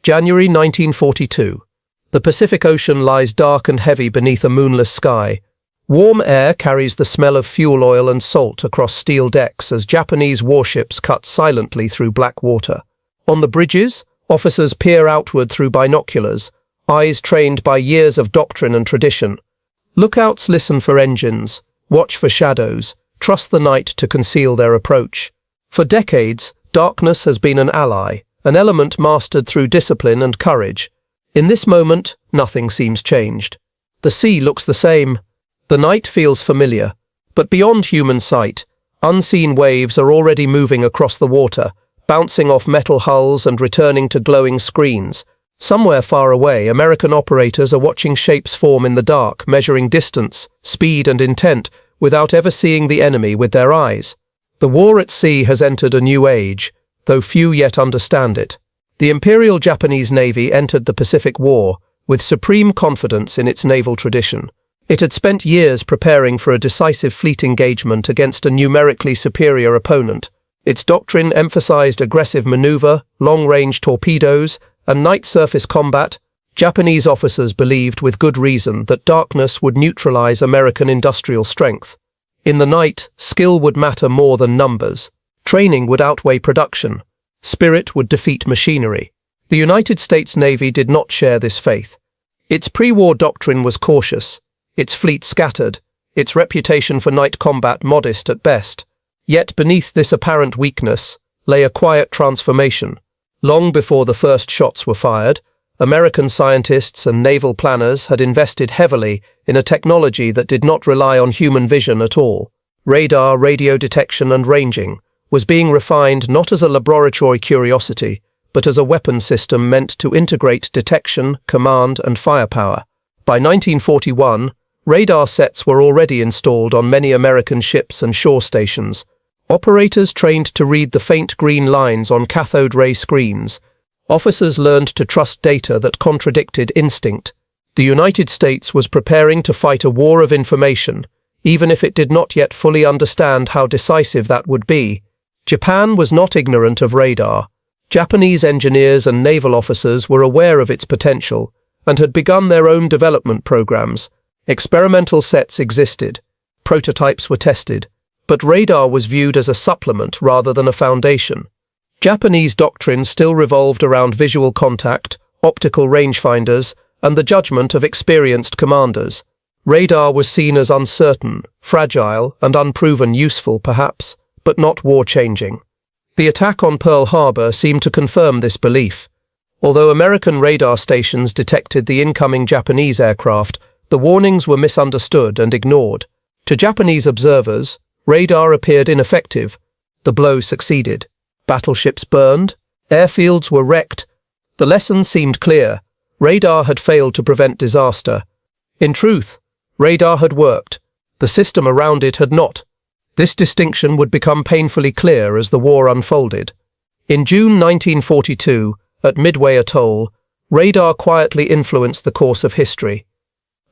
January 1942. The Pacific Ocean lies dark and heavy beneath a moonless sky. Warm air carries the smell of fuel oil and salt across steel decks as Japanese warships cut silently through black water. On the bridges, officers peer outward through binoculars, eyes trained by years of doctrine and tradition. Lookouts listen for engines, watch for shadows, trust the night to conceal their approach. For decades, darkness has been an ally, an element mastered through discipline and courage. In this moment, nothing seems changed. The sea looks the same. The night feels familiar. But beyond human sight, unseen waves are already moving across the water, bouncing off metal hulls and returning to glowing screens. Somewhere far away, American operators are watching shapes form in the dark, measuring distance, speed and intent, without ever seeing the enemy with their eyes. The war at sea has entered a new age, though few yet understand it. The Imperial Japanese Navy entered the Pacific War with supreme confidence in its naval tradition. It had spent years preparing for a decisive fleet engagement against a numerically superior opponent. Its doctrine emphasized aggressive maneuver, long-range torpedoes, and night surface combat. Japanese officers believed with good reason that darkness would neutralize American industrial strength. In the night, skill would matter more than numbers. Training would outweigh production. Spirit would defeat machinery. The United States Navy did not share this faith. Its pre-war doctrine was cautious, its fleet scattered, its reputation for night combat modest at best. Yet beneath this apparent weakness lay a quiet transformation. Long before the first shots were fired, American scientists and naval planners had invested heavily in a technology that did not rely on human vision at all. Radar, radio detection and ranging was being refined not as a laboratory curiosity, but as a weapon system meant to integrate detection, command and firepower. By 1941, radar sets were already installed on many American ships and shore stations. Operators trained to read the faint green lines on cathode ray screens. Officers learned to trust data that contradicted instinct. The United States was preparing to fight a war of information, even if it did not yet fully understand how decisive that would be. Japan was not ignorant of radar. Japanese engineers and naval officers were aware of its potential and had begun their own development programs. Experimental sets existed. Prototypes were tested. But radar was viewed as a supplement rather than a foundation. Japanese doctrine still revolved around visual contact, optical rangefinders, and the judgment of experienced commanders. Radar was seen as uncertain, fragile, and unproven, useful perhaps, but not war-changing. The attack on Pearl Harbor seemed to confirm this belief. Although American radar stations detected the incoming Japanese aircraft, the warnings were misunderstood and ignored. To Japanese observers, radar appeared ineffective. The blow succeeded. Battleships burned. Airfields were wrecked. The lesson seemed clear. Radar had failed to prevent disaster. In truth, radar had worked. The system around it had not. This distinction would become painfully clear as the war unfolded. In June 1942, at Midway Atoll, radar quietly influenced the course of history.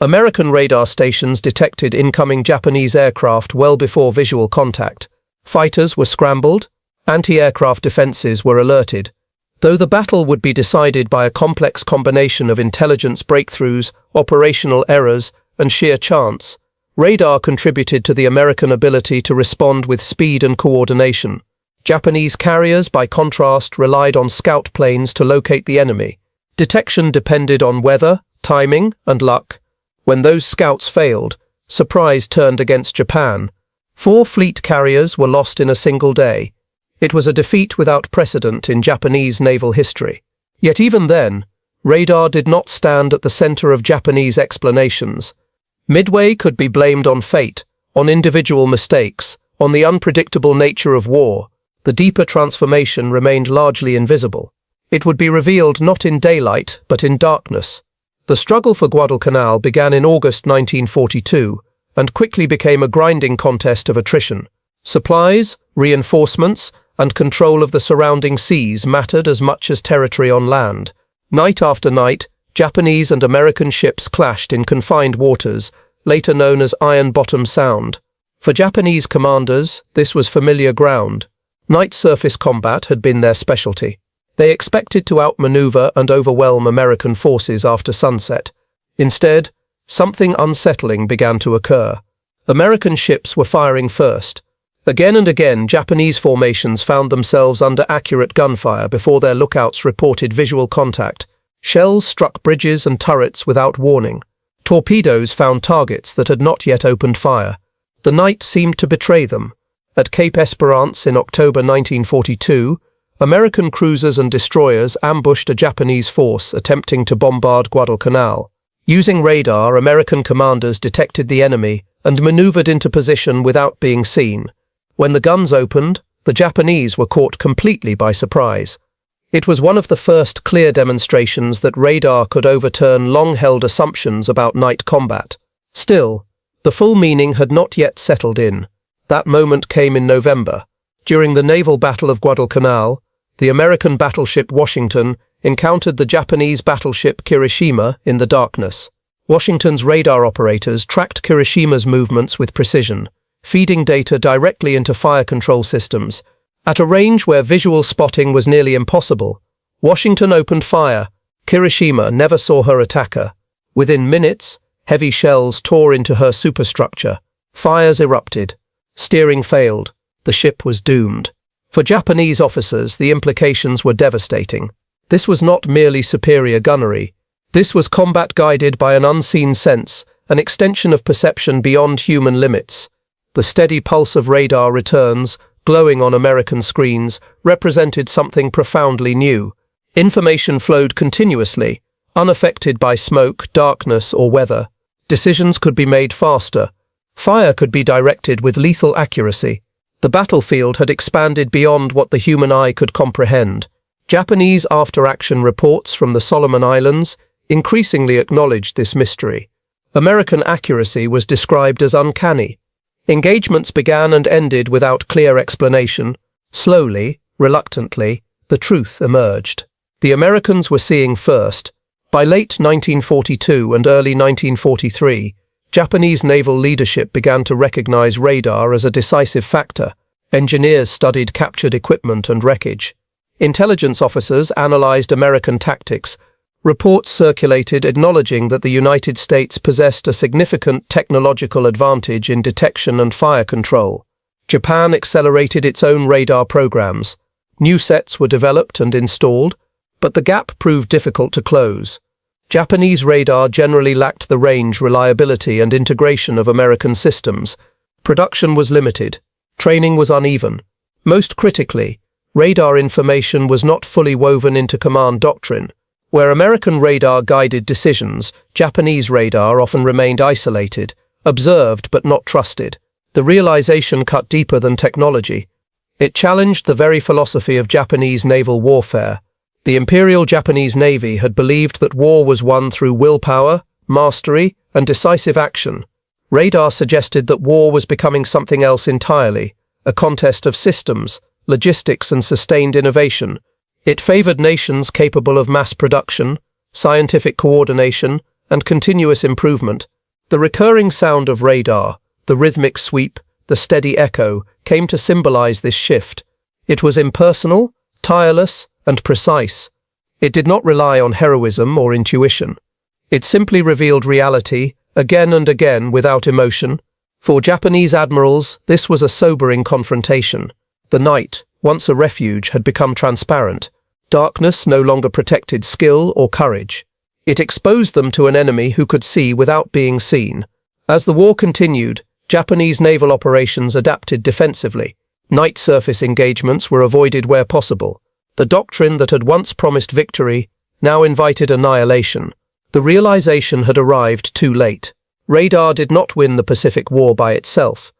American radar stations detected incoming Japanese aircraft well before visual contact. Fighters were scrambled, anti-aircraft defenses were alerted. Though the battle would be decided by a complex combination of intelligence breakthroughs, operational errors, and sheer chance, radar contributed to the American ability to respond with speed and coordination. Japanese carriers, by contrast, relied on scout planes to locate the enemy. Detection depended on weather, timing, and luck. When those scouts failed, surprise turned against Japan. 4 fleet carriers were lost in a single day. It was a defeat without precedent in Japanese naval history. Yet even then, radar did not stand at the center of Japanese explanations. Midway could be blamed on fate, on individual mistakes, on the unpredictable nature of war. The deeper transformation remained largely invisible. It would be revealed not in daylight, but in darkness. The struggle for Guadalcanal began in August 1942 and quickly became a grinding contest of attrition. Supplies, reinforcements, and control of the surrounding seas mattered as much as territory on land. Night after night, Japanese and American ships clashed in confined waters, later known as Iron Bottom Sound. For Japanese commanders, this was familiar ground. Night surface combat had been their specialty. They expected to outmaneuver and overwhelm American forces after sunset. Instead, something unsettling began to occur. American ships were firing first. Again and again, Japanese formations found themselves under accurate gunfire before their lookouts reported visual contact. Shells struck bridges and turrets without warning. Torpedoes found targets that had not yet opened fire. The night seemed to betray them. At Cape Esperance in October 1942, American cruisers and destroyers ambushed a Japanese force attempting to bombard Guadalcanal. Using radar, American commanders detected the enemy and maneuvered into position without being seen. When the guns opened, the Japanese were caught completely by surprise. It was one of the first clear demonstrations that radar could overturn long-held assumptions about night combat. Still, the full meaning had not yet settled in. That moment came in November. During the naval battle of Guadalcanal, the American battleship Washington encountered the Japanese battleship Kirishima in the darkness. Washington's radar operators tracked Kirishima's movements with precision, feeding data directly into fire control systems. At a range where visual spotting was nearly impossible, Washington opened fire. Kirishima never saw her attacker. Within minutes, heavy shells tore into her superstructure. Fires erupted. Steering failed. The ship was doomed. For Japanese officers, the implications were devastating. This was not merely superior gunnery. This was combat guided by an unseen sense, an extension of perception beyond human limits. The steady pulse of radar returns, glowing on American screens, represented something profoundly new. Information flowed continuously, unaffected by smoke, darkness, or weather. Decisions could be made faster. Fire could be directed with lethal accuracy. The battlefield had expanded beyond what the human eye could comprehend. Japanese after-action reports from the Solomon Islands increasingly acknowledged this mystery. American accuracy was described as uncanny. Engagements began and ended without clear explanation. Slowly, reluctantly, the truth emerged. The Americans were seeing first. By late 1942 and early 1943, Japanese naval leadership began to recognize radar as a decisive factor. Engineers studied captured equipment and wreckage. Intelligence officers analyzed American tactics. Reports circulated acknowledging that the United States possessed a significant technological advantage in detection and fire control. Japan accelerated its own radar programs. New sets were developed and installed, but the gap proved difficult to close. Japanese radar generally lacked the range, reliability, and integration of American systems. Production was limited. Training was uneven. Most critically, radar information was not fully woven into command doctrine. Where American radar guided decisions, Japanese radar often remained isolated, observed but not trusted. The realization cut deeper than technology. It challenged the very philosophy of Japanese naval warfare. The Imperial Japanese Navy had believed that war was won through willpower, mastery, and decisive action. Radar suggested that war was becoming something else entirely, a contest of systems, logistics, and sustained innovation. It favored nations capable of mass production, scientific coordination, and continuous improvement. The recurring sound of radar, the rhythmic sweep, the steady echo, came to symbolize this shift. It was impersonal, tireless, and precise. It did not rely on heroism or intuition. It simply revealed reality, again and again, without emotion. For Japanese admirals, this was a sobering confrontation. The night, once a refuge, had become transparent. Darkness no longer protected skill or courage. It exposed them to an enemy who could see without being seen. As the war continued, Japanese naval operations adapted defensively. Night surface engagements were avoided where possible. The doctrine that had once promised victory now invited annihilation. The realization had arrived too late. Radar did not win the Pacific War by itself,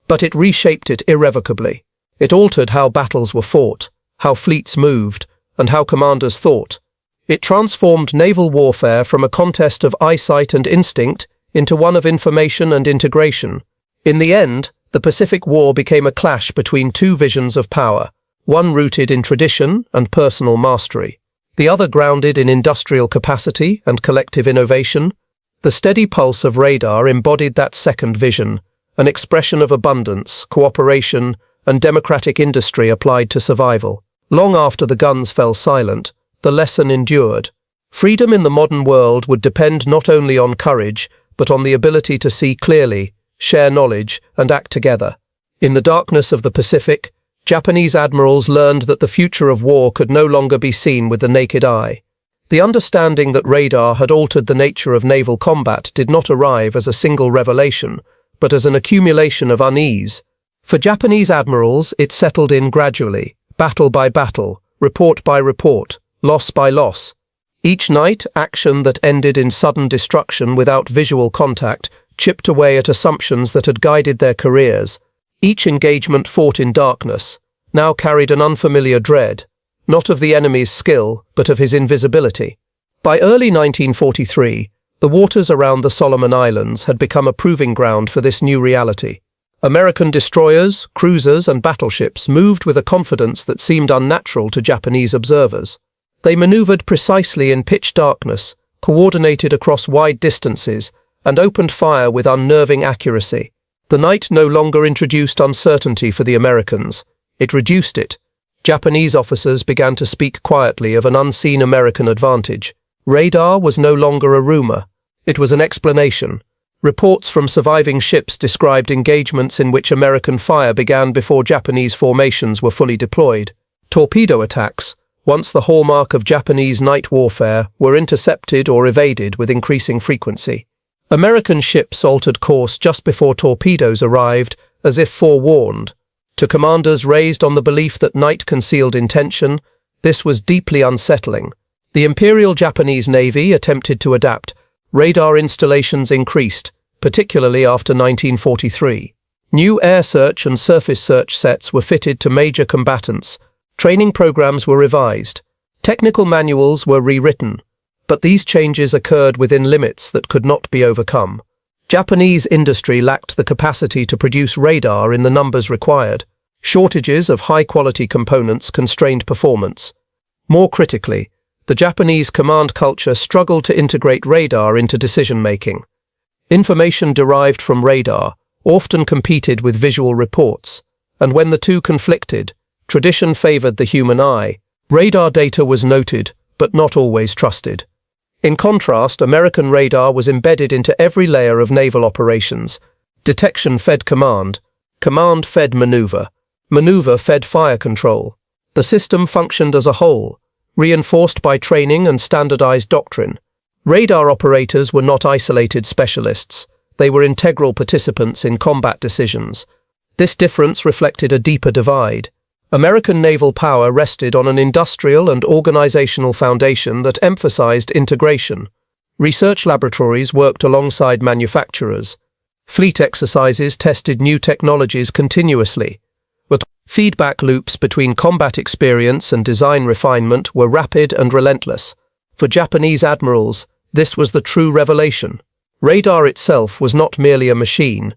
but it reshaped it irrevocably. It altered how battles were fought, how fleets moved, and how commanders thought. It transformed naval warfare from a contest of eyesight and instinct into one of information and integration. In the end, the Pacific War became a clash between two visions of power, one rooted in tradition and personal mastery, the other grounded in industrial capacity and collective innovation. The steady pulse of radar embodied that second vision, an expression of abundance, cooperation, and democratic industry applied to survival. Long after the guns fell silent, the lesson endured. Freedom in the modern world would depend not only on courage, but on the ability to see clearly, share knowledge, and act together. In the darkness of the Pacific, Japanese admirals learned that the future of war could no longer be seen with the naked eye. The understanding that radar had altered the nature of naval combat did not arrive as a single revelation, but as an accumulation of unease. For Japanese admirals, it settled in gradually, battle by battle, report by report, loss by loss. Each night, action that ended in sudden destruction without visual contact chipped away at assumptions that had guided their careers. Each engagement fought in darkness now carried an unfamiliar dread, not of the enemy's skill, but of his invisibility. By early 1943, the waters around the Solomon Islands had become a proving ground for this new reality. American destroyers, cruisers, and battleships moved with a confidence that seemed unnatural to Japanese observers. They maneuvered precisely in pitch darkness, coordinated across wide distances, and opened fire with unnerving accuracy. The night no longer introduced uncertainty for the Americans. It reduced it. Japanese officers began to speak quietly of an unseen American advantage. Radar was no longer a rumor. It was an explanation. Reports from surviving ships described engagements in which American fire began before Japanese formations were fully deployed. Torpedo attacks, once the hallmark of Japanese night warfare, were intercepted or evaded with increasing frequency. American ships altered course just before torpedoes arrived, as if forewarned. To commanders raised on the belief that night concealed intention, this was deeply unsettling. The Imperial Japanese Navy attempted to adapt. Radar installations increased, particularly after 1943. New air search and surface search sets were fitted to major combatants. Training programs were revised. Technical manuals were rewritten. But these changes occurred within limits that could not be overcome. Japanese industry lacked the capacity to produce radar in the numbers required. Shortages of high-quality components constrained performance. More critically, the Japanese command culture struggled to integrate radar into decision-making. Information derived from radar often competed with visual reports, and when the two conflicted, tradition favored the human eye. Radar data was noted, but not always trusted. In contrast, American radar was embedded into every layer of naval operations. Detection fed command, command fed maneuver, maneuver fed fire control. The system functioned as a whole, reinforced by training and standardized doctrine. Radar operators were not isolated specialists. They were integral participants in combat decisions. This difference reflected a deeper divide. American naval power rested on an industrial and organizational foundation that emphasized integration. Research laboratories worked alongside manufacturers. Fleet exercises tested new technologies continuously. But feedback loops between combat experience and design refinement were rapid and relentless. For Japanese admirals, this was the true revelation. Radar itself was not merely a machine.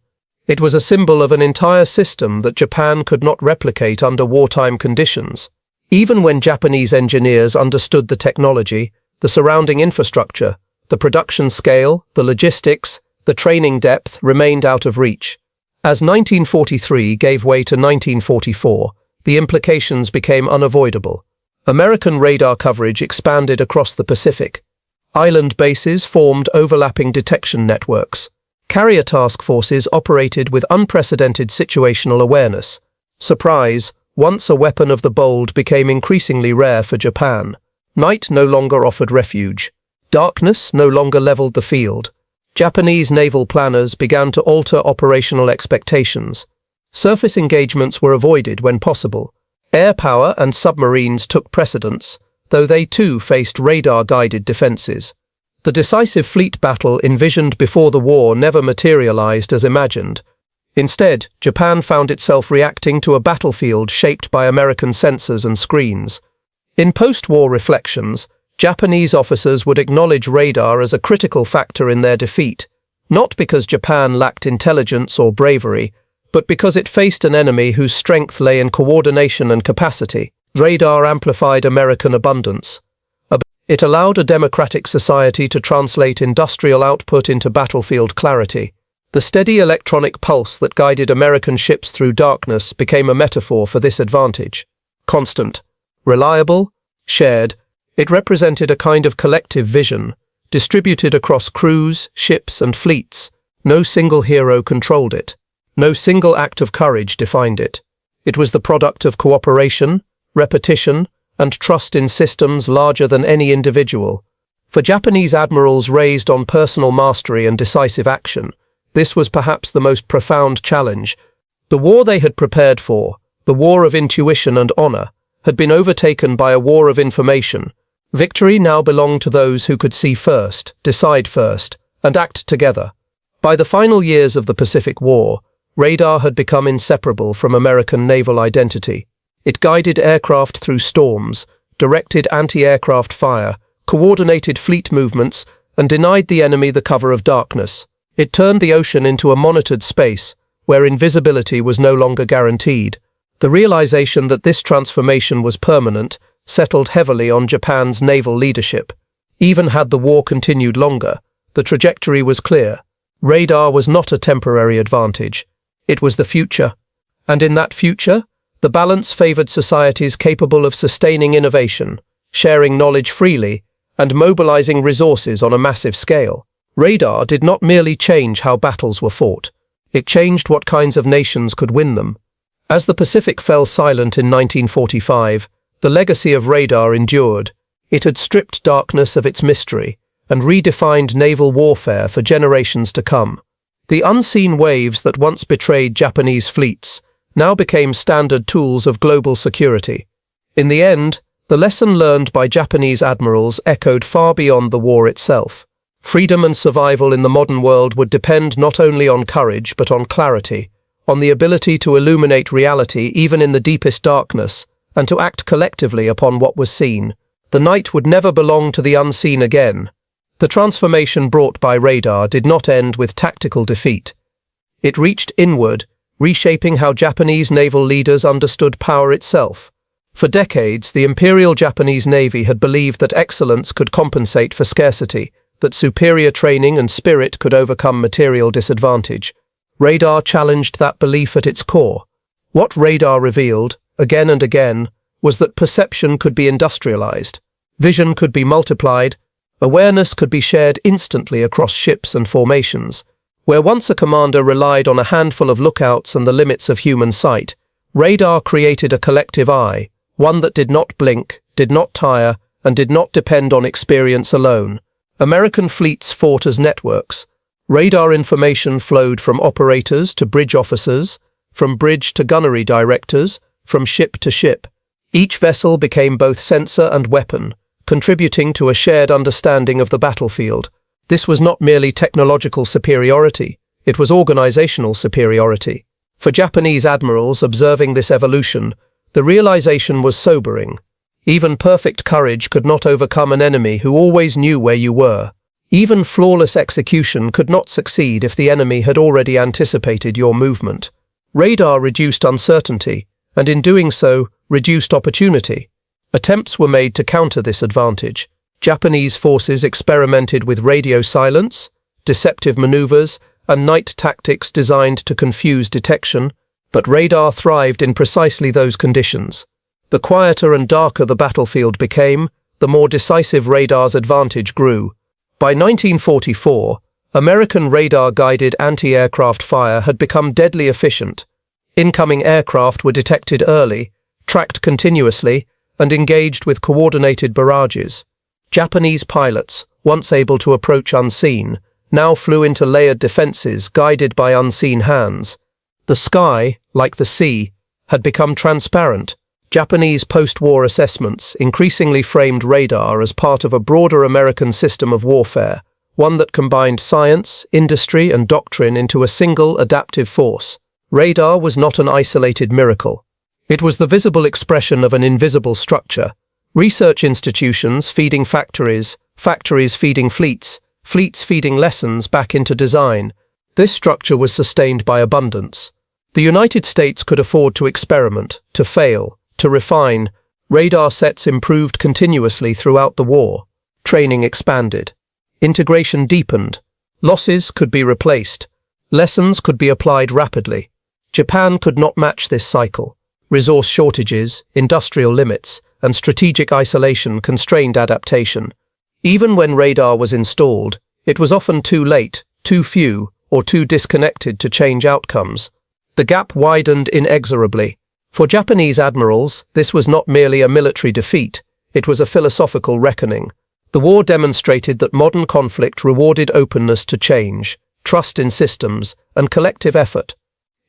It was a symbol of an entire system that Japan could not replicate under wartime conditions. Even when Japanese engineers understood the technology, the surrounding infrastructure, the production scale, the logistics, the training depth remained out of reach. As 1943 gave way to 1944, the implications became unavoidable. American radar coverage expanded across the Pacific. Island bases formed overlapping detection networks. Carrier task forces operated with unprecedented situational awareness. Surprise, once a weapon of the bold, became increasingly rare for Japan. Night no longer offered refuge. Darkness no longer leveled the field. Japanese naval planners began to alter operational expectations. Surface engagements were avoided when possible. Air power and submarines took precedence, though they too faced radar-guided defenses. The decisive fleet battle envisioned before the war never materialized as imagined. Instead, Japan found itself reacting to a battlefield shaped by American sensors and screens. In post-war reflections, Japanese officers would acknowledge radar as a critical factor in their defeat, not because Japan lacked intelligence or bravery, but because it faced an enemy whose strength lay in coordination and capacity. Radar amplified American abundance. It allowed a democratic society to translate industrial output into battlefield clarity. The steady electronic pulse that guided American ships through darkness became a metaphor for this advantage. Constant, Reliable, shared, it represented a kind of collective vision, distributed across crews, ships, and fleets. No single hero controlled it. No single act of courage defined it. It was the product of cooperation, repetition, and trust in systems larger than any individual. For Japanese admirals raised on personal mastery and decisive action, this was perhaps the most profound challenge. The war they had prepared for, the war of intuition and honor, had been overtaken by a war of information. Victory now belonged to those who could see first, decide first, and act together. By the final years of the Pacific War, radar had become inseparable from American naval identity. It guided aircraft through storms, directed anti-aircraft fire, coordinated fleet movements, and denied the enemy the cover of darkness. It turned the ocean into a monitored space, where invisibility was no longer guaranteed. The realization that this transformation was permanent settled heavily on Japan's naval leadership. Even had the war continued longer, the trajectory was clear. Radar was not a temporary advantage. It was the future. And in that future, the balance favored societies capable of sustaining innovation, sharing knowledge freely, and mobilizing resources on a massive scale. Radar did not merely change how battles were fought. It changed what kinds of nations could win them. As the Pacific fell silent in 1945, the legacy of radar endured. It had stripped darkness of its mystery and redefined naval warfare for generations to come. The unseen waves that once betrayed Japanese fleets now became standard tools of global security. In the end, the lesson learned by Japanese admirals echoed far beyond the war itself. Freedom and survival in the modern world would depend not only on courage but on clarity, on the ability to illuminate reality even in the deepest darkness, and to act collectively upon what was seen. The night would never belong to the unseen again. The transformation brought by radar did not end with tactical defeat. It reached inward, reshaping how Japanese naval leaders understood power itself. For decades, the Imperial Japanese Navy had believed that excellence could compensate for scarcity, that superior training and spirit could overcome material disadvantage. Radar challenged that belief at its core. What radar revealed, again and again, was that perception could be industrialized, vision could be multiplied, awareness could be shared instantly across ships and formations. Where once a commander relied on a handful of lookouts and the limits of human sight, radar created a collective eye, one that did not blink, did not tire, and did not depend on experience alone. American fleets fought as networks. Radar information flowed from operators to bridge officers, from bridge to gunnery directors, from ship to ship. Each vessel became both sensor and weapon, contributing to a shared understanding of the battlefield. This was not merely technological superiority, it was organizational superiority. For Japanese admirals observing this evolution, the realization was sobering. Even perfect courage could not overcome an enemy who always knew where you were. Even flawless execution could not succeed if the enemy had already anticipated your movement. Radar reduced uncertainty, and in doing so, reduced opportunity. Attempts were made to counter this advantage. Japanese forces experimented with radio silence, deceptive maneuvers, and night tactics designed to confuse detection, but radar thrived in precisely those conditions. The quieter and darker the battlefield became, the more decisive radar's advantage grew. By 1944, American radar-guided anti-aircraft fire had become deadly efficient. Incoming aircraft were detected early, tracked continuously, and engaged with coordinated barrages. Japanese pilots, once able to approach unseen, now flew into layered defenses guided by unseen hands. The sky, like the sea, had become transparent. Japanese post-war assessments increasingly framed radar as part of a broader American system of warfare, one that combined science, industry, and doctrine into a single adaptive force. Radar was not an isolated miracle. It was the visible expression of an invisible structure. Research institutions feeding factories, factories feeding fleets, fleets feeding lessons back into design. This structure was sustained by abundance. The United States could afford to experiment, to fail, to refine. Radar sets improved continuously throughout the war. Training expanded. Integration deepened. Losses could be replaced. Lessons could be applied rapidly. Japan could not match this cycle. Resource shortages, industrial limits, and strategic isolation constrained adaptation. Even when radar was installed, it was often too late, too few, or too disconnected to change outcomes. The gap widened inexorably. For Japanese admirals, this was not merely a military defeat, it was a philosophical reckoning. The war demonstrated that modern conflict rewarded openness to change, trust in systems, and collective effort.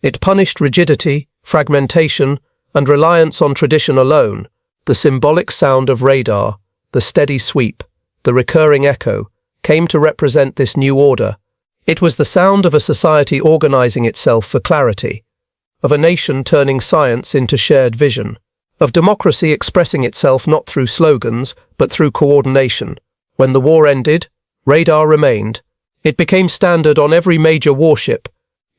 It punished rigidity, fragmentation, and reliance on tradition alone. The symbolic sound of radar, the steady sweep, the recurring echo, came to represent this new order. It was the sound of a society organizing itself for clarity, of a nation turning science into shared vision, of democracy expressing itself not through slogans, but through coordination. When the war ended, radar remained. It became standard on every major warship.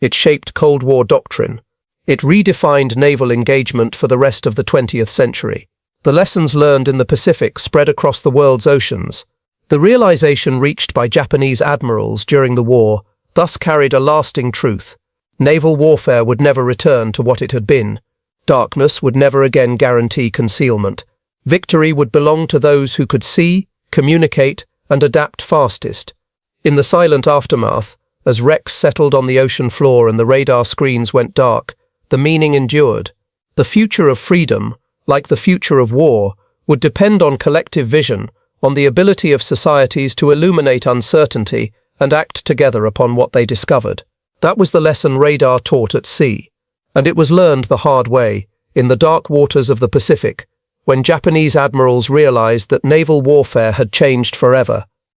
It shaped Cold War doctrine. It redefined naval engagement for the rest of the 20th century. The lessons learned in the Pacific spread across the world's oceans. The realization reached by Japanese admirals during the war thus carried a lasting truth. Naval warfare would never return to what it had been. Darkness would never again guarantee concealment. Victory would belong to those who could see, communicate, and adapt fastest. In the silent aftermath, as wrecks settled on the ocean floor and the radar screens went dark, the meaning endured. The future of freedom, like the future of war, would depend on collective vision, on the ability of societies to illuminate uncertainty and act together upon what they discovered. That was the lesson radar taught at sea, and it was learned the hard way, in the dark waters of the Pacific, when Japanese admirals realized that naval warfare had changed forever.